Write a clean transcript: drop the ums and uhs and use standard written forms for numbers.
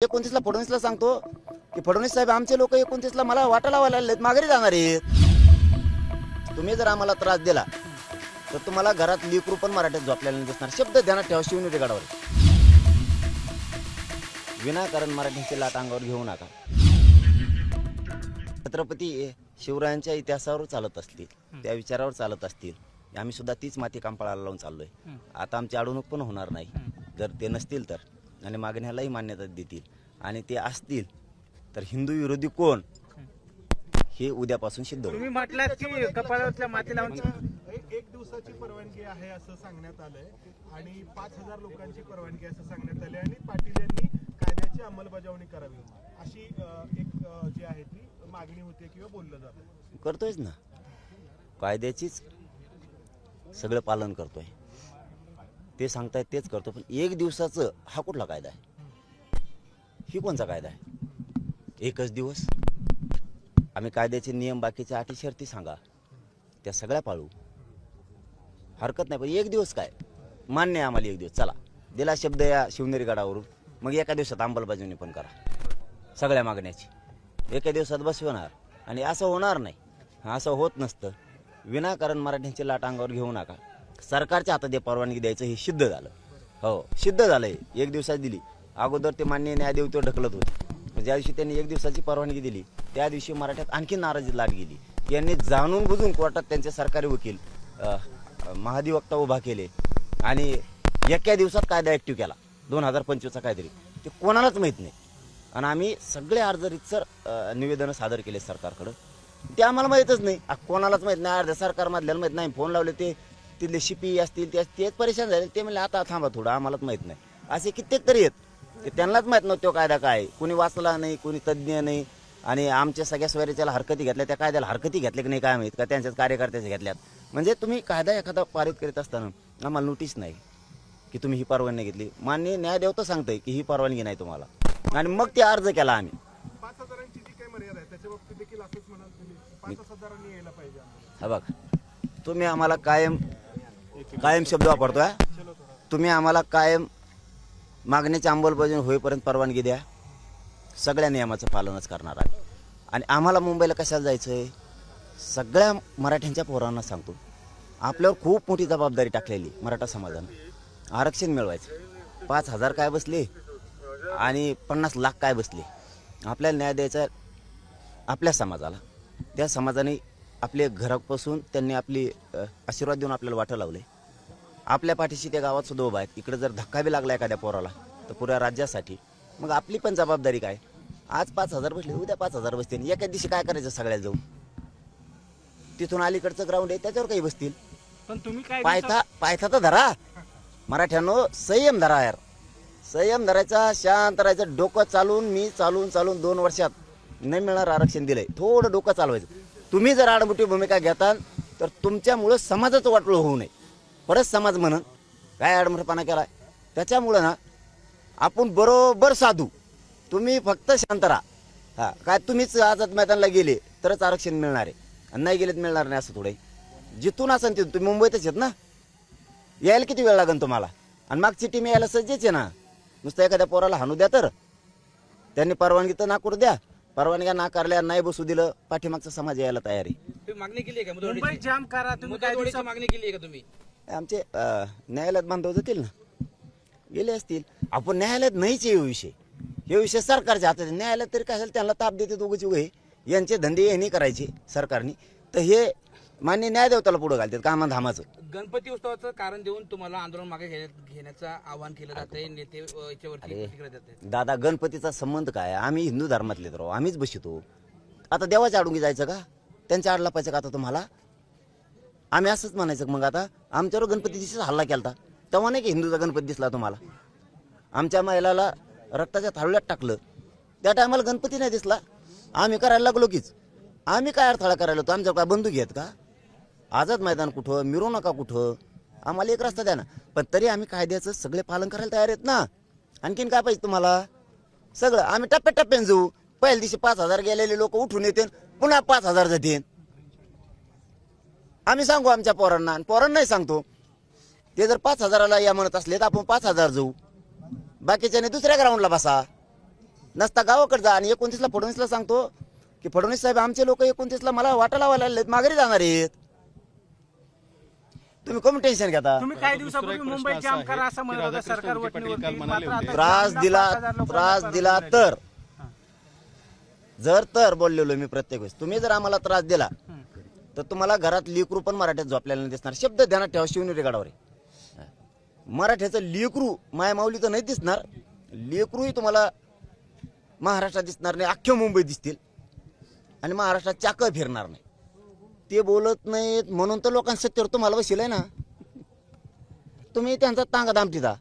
29ला फडणवीसला सांगतो की फडणवीस साहेब आमचे लोक 29ला मला वाटा लावायला लागलेत, माघारी जाणार आहेत. तुम्ही जर आम्हाला त्रास दिला तर तुम्हाला घरात लेकरू पण मराठीत झोपलेले दिसणार. शब्द ध्यानात ठेवा. शिवनेरी गडावर विनाकारण मराठीची लाट अंगावर घेऊ नका. छत्रपती शिवरायांच्या इतिहासावर चालत असतील, त्या विचारावर चालत असतील. आम्ही सुद्धा तीच माती कांपाळाला लावून चाललोय. आता आमची अडवणूक पण होणार नाही जर ते नसतील तर, आणि मागण्यालाही मान्यता देतील. आणि ते असतील तर हिंदू विरोधी कोण हे उद्यापासून सिद्ध होईल. तुम्ही म्हटलात की कपाळातल्या माती लावून एक दिवसाची परवानगी आहे असं सांगण्यात आलंय आणि 5000 लोकांची परवानगी असं सांगण्यात आले आणि पाटील यांनी कायद्याची अंमलबजावणी करावी अशी एक जी आहे ती मागणी होते किंवा बोललं जातं. करतोयच ना, कायद्याचीच सगळं पालन करतोय. ते सांगतायत तेच करतो. पण एक दिवसाचं हा कुठला कायदा आहे? ही कोणचा कायदा आहे? एकच दिवस. आम्ही कायद्याचे नियम बाकीच्या अटी शर्ती सांगा त्या सगळ्या पाळू, हरकत नाही. पण एक दिवस काय मान्य आहे आम्हाला. एक दिवस चला, दिला शब्द या शिवनेरी गडावरून, मग एका दिवसात अंमलबजावणी पण करा सगळ्या मागण्याची. एका दिवसात बसवणार आणि असं होणार नाही. असं होत नसतं. विनाकारण मराठ्यांची लाट अंगावर घेऊ नका. सरकारच्या हातात हे परवानगी द्यायचं हे सिद्ध झालं. हो, सिद्ध झालंय. एक दिवसात दिली. अगोदर ते माननीय न्यायाधिवते ढकलत होते. ज्या दिवशी त्यांनी एक दिवसाची परवानगी दिली त्या दिवशी मराठ्यात आणखी नाराजी लाट गेली. यांनी जाणून बुजून कोर्टात त्यांचे सरकारी वकील महाधिवक्ता उभा केले आणि एका दिवसात कायदा ऍक्टिव्ह केला 2025चा काहीतरी. ते कोणालाच माहीत नाही. आणि आम्ही सगळे अर्ज रितसर निवेदनं सादर केले सरकारकडं. ते आम्हाला माहीतच नाही. कोणालाच माहीत नाही. अर्ध्या सरकारमधल्याला माहीत नाही. फोन लावले ते तिथले शिपी असतील तेच परेशान झाले. ते म्हणले आता थांबा थोडं, आम्हालाच माहीत नाही. असे कित्येक तरी आहेत ते त्यांनाच माहीत नव्हतं तो कायदा काय. कोणी वाचला नाही, कोणी तज्ज्ञ नाही. आणि आमच्या सगळ्या स्वैराच्याला हरकती घेतल्या. त्या कायद्याला हरकती घेतल्या की नाही काय माहीत, का त्यांच्याच कार्यकर्त्याच्या घेतल्यात. म्हणजे तुम्ही कायदा एखादा पारित करीत असताना आम्हाला नोटीस नाही की तुम्ही ही परवानगी घेतली. माननीय न्यायादेवता सांगतंय की ही परवानगी नाही तुम्हाला, आणि मग ते अर्ज केला आम्ही. 5000ची जी काही मर्यादा आहे त्याच्या बाबतीत देखील असंच म्हणाल तुम्ही 5000 यायला पाहिजे. हा बघ, तुम्ही आम्हाला कायम शब्द वापरतोय. तुम्ही आम्हाला कायम मागण्याची अंमलबजावणी होईपर्यंत परवानगी द्या. सगळ्या नियमाचं पालनच करणार आहे. आणि आम्हाला मुंबईला कशाला जायचं आहे? सगळ्या मराठ्यांच्या पोरांना सांगतो, आपल्यावर खूप मोठी जबाबदारी टाकलेली मराठा समाजानं. आरक्षण मिळवायचं. 5000 काय बसले आणि 50 लाख काय बसले. आपल्याला न्याय द्यायचा आपल्या समाजाला. त्या समाजाने आपले घरापासून त्यांनी आपली आशीर्वाद देऊन आपल्याला वाटं लावले. आपल्या पाठीशी त्या गावात सुद्धा उभा आहेत. इकडे जर धक्का बी लागला एखाद्या पोराला तर पुऱ्या राज्यासाठी मग आपली पण जबाबदारी काय. आज 5000 बसले, उद्या 5000 बसतील. एका दिवशी काय करायचं सगळ्या जाऊन? तिथून अलीकडचं ग्राउंड आहे त्याच्यावर काही बसतील. पण तुम्ही काय पायथा तर धरा. मराठ्यांनो संयम धरा यार. संयम धरायचा, शांत राहायचं. डोकं चालून 2 वर्षात नाही मिळणार आरक्षण दिलंय. थोडं डोकं चालवायचं. तुम्ही जर आडमुठी भूमिका घेता तर तुमच्यामुळं समाजाचं वाटलं होऊ नये. परत समाज म्हणून काय आडमुठेपणा केलाय त्याच्यामुळं ना आपण बरोबर साधू. तुम्ही फक्त शांत राहा. हा काय तुम्हीच आझाद मैदानाला गेले तरच आरक्षण मिळणार आहे, आणि नाही गेलेत मिळणार नाही असं थोडं. जिथून असेल तिथून तुम्ही मुंबईतच आहेत ना, यायला किती वेळ लागेल तुम्हाला? आणि मागची टीम यायला सज्जच आहे ना. नुसतं एखाद्या पोराला हाणू द्या तर त्यांनी परवानगी तर नाकरू द्या. परवानग्या नाकारल्या, नाही बसू दिलं, पाठीमागचा समाज यायला तयार आहे. मागणी केली आहे का? मुंबई जाम करा तुम्ही, काय मागणी केली आहे का तुम्ही? आमचे न्यायालयात बांधव जातील ना, गेले असतील. आपण न्यायालयात नाहीच हे विषय. हे विषय सरकारच्या हातात. न्यायालयात तरी काय त्यांना ताप देते दोघंची उभे. यांचे धंदे यांनी करायचे सरकारने, तर हे मान्य न्यायदेवताला पुढे घालतात कामा धामाचं. गणपती उत्सवाचं कारण देऊन तुम्हाला आंदोलन मागे घेण्याचं आवाहन केलं जातंय. नेते याच्यावरती दादा, गणपतीचा संबंध काय? आम्ही हिंदू धर्मातले तर आम्हीच बसतो. आता देवाच्या आडून जायचं का? त्यांच्या आडला पाहिजे का आता तुम्हाला? आम्ही असंच म्हणायचं. मग आता आमच्यावर गणपती दिवशी हल्ला केला तेव्हा नाही की हिंदूचा गणपती दिसला तुम्हाला? आमच्या महिलाला रक्ताच्या थाळ्यात टाकलं त्या टायमाला गणपती नाही दिसला. आम्ही करायला लागलो कीच. आम्ही काय अडथळा करायला होतो? आमच्यावर काय बंदूक घेत का? आझाद मैदान कुठं, मिरवू नका कुठं, आम्हाला एक रस्ता द्या ना. पण तरी आम्ही कायद्याचं सगळे पालन करायला तयार आहेत ना. आणखीन काय पाहिजे तुम्हाला? सगळं आम्ही टप्प्याटप्प्याने जाऊ. पहिल्या दिवशी 5000 गेलेले लोक उठून येते, पुन्हा 5000 जातील. आम्ही सांगू आमच्या पोरांना, आणि पोरांनाही सांगतो. ते जर 5000ला या म्हणत असले तर आपण 5000 जाऊ. बाकीच्याने दुसऱ्या ग्राउंडला बसा. नसता गावाकडे जा. आणि 29ला फडणवीसला सांगतो की फडणवीस साहेब आमचे लोक 29ला मला वाटा लावायला आलेत, माघारी जाणार आहेत. तुम्ही कमी टेन्शन घेता. तुम्ही काही दिवसापूर्वी मुंबई जाम करा असं म्हणत होता सरकार वटणीवरती. मात्र आता त्रास दिला 5,000 लोकांना त्रास दिला तर जर बोललेलो मी प्रत्येक वेळेस, तुम्ही जर आम्हाला त्रास दिला तर तुम्हाला घरात लेकरू पण मराठ्यात झोपलेला नाही दिसणार. शब्द ध्यानात ठेवा, शिवनेरी गडावर आहे. मराठ्याचं लेकरू माय माऊली तर नाही दिसणार, लेकरूही तुम्हाला महाराष्ट्रात दिसणार नाही. अख्ख्या मुंबई दिसतील आणि महाराष्ट्रात चाकं फिरणार नाही. ते बोलत नाहीत म्हणून तर लोकांना सत्तेवर तुम्हाला बसलंय ना. तुम्ही त्यांचा तांगा दामटीदा.